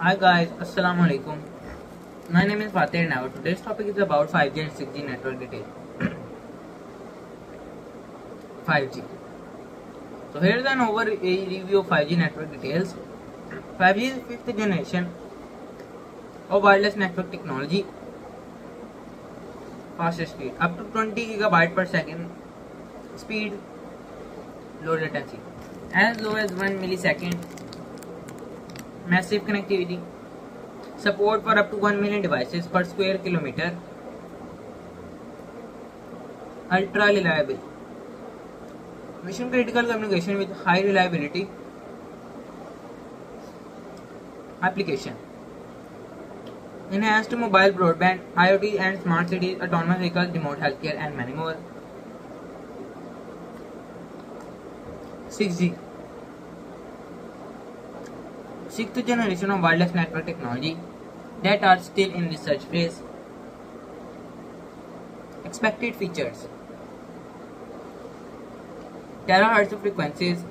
Hi guys, Assalamu alaikum. My name is Fateh Now. Today's topic is about 5G and 6G network detail. 5G. So here's an overview of 5G network details. 5G is fifth generation of wireless network technology. Fastest speed up to 20 gigabyte per second. Speed, low latency, as low as 1 millisecond. Massive connectivity. Support for up to 1 million devices per square kilometer. Ultra reliable. Mission critical communication with high reliability. Application. Enhanced mobile broadband, IoT and smart cities, autonomous vehicles, remote healthcare and many more. 6G. Sixth generation of wireless network technology that are still in research phase. Expected features: terahertz frequencies,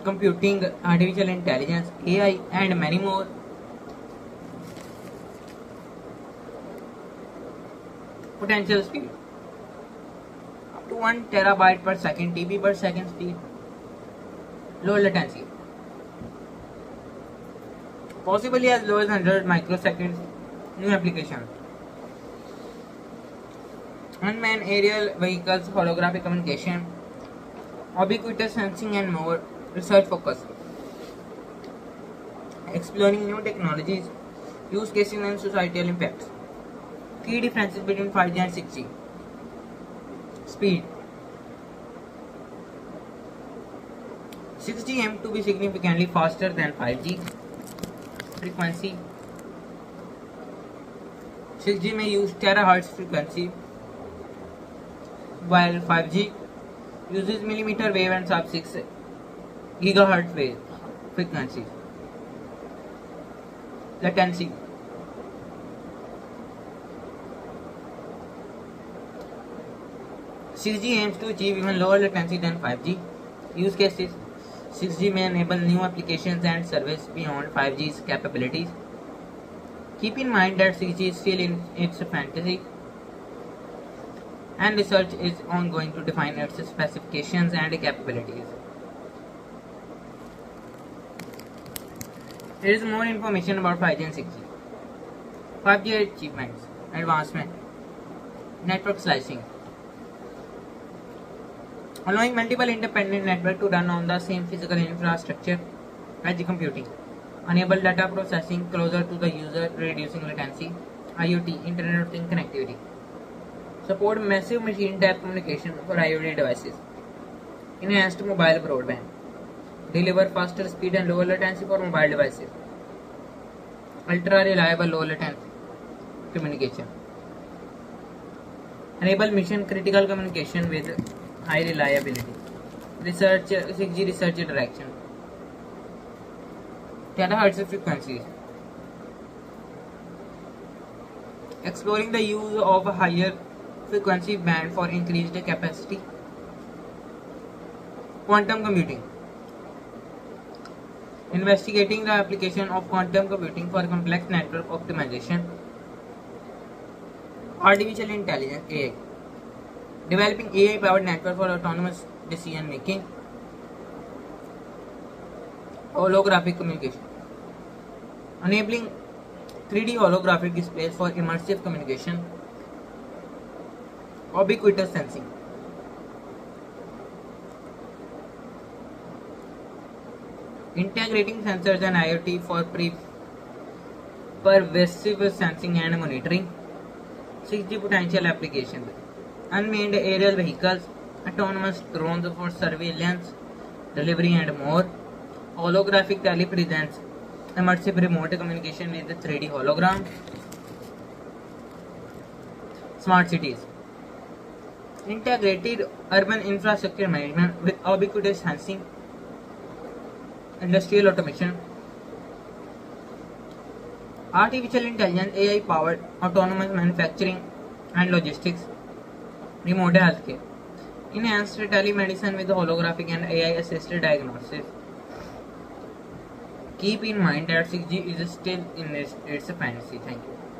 computing, artificial intelligence, AI, and many more. Potential speed up to 1 terabyte per second, TB per second speed. Low latency, possibly as low as 100 microseconds. New application: unmanned aerial vehicles, holographic communication, ubiquitous sensing and more. Research focus: exploring new technologies, use cases and societal impacts. Key differences between 5G and 6G. Speed: 6G aims to be significantly faster than 5G. Frequency: 6G may use terahertz frequency, while 5G uses millimeter wave and sub-6 gigahertz wave frequencies. Latency: 6G aims to achieve even lower latency than 5G. Use cases: 6G may enable new applications and services beyond 5G's capabilities. Keep in mind that 6G is still in its infancy, and research is ongoing to define its specifications and capabilities. There is more information about 5G and 6G. 5G achievements: advancement, network slicing, allowing multiple independent networks to run on the same physical infrastructure. Edge computing, enable data processing closer to the user, reducing latency. IoT, Internet of Things connectivity, support massive machine tap communication for IoT devices. Enhanced mobile broadband, deliver faster speed and lower latency for mobile devices. Ultra reliable low latency communication, enable mission critical communication with high reliability. Research 6G research direction: terahertz frequencies, exploring the use of a higher frequency band for increased capacity. Quantum computing, investigating the application of quantum computing for complex network optimization. Artificial intelligence AI, developing AI powered network for autonomous decision making. Holographic communication, enabling 3D holographic displays for immersive communication. Ubiquitous sensing, integrating sensors and IoT for pervasive sensing and monitoring. 6G potential applications: unmanned aerial vehicles, autonomous drones for surveillance, delivery and more. Holographic telepresence, immersive remote communication with 3D hologram. Smart cities, integrated urban infrastructure management with ubiquitous sensing. Industrial automation, artificial intelligence AI powered autonomous manufacturing and logistics. Remote healthcare, enhanced telemedicine with holographic and AI assisted diagnosis. Keep in mind that 6G is still in its fantasy. Thank you.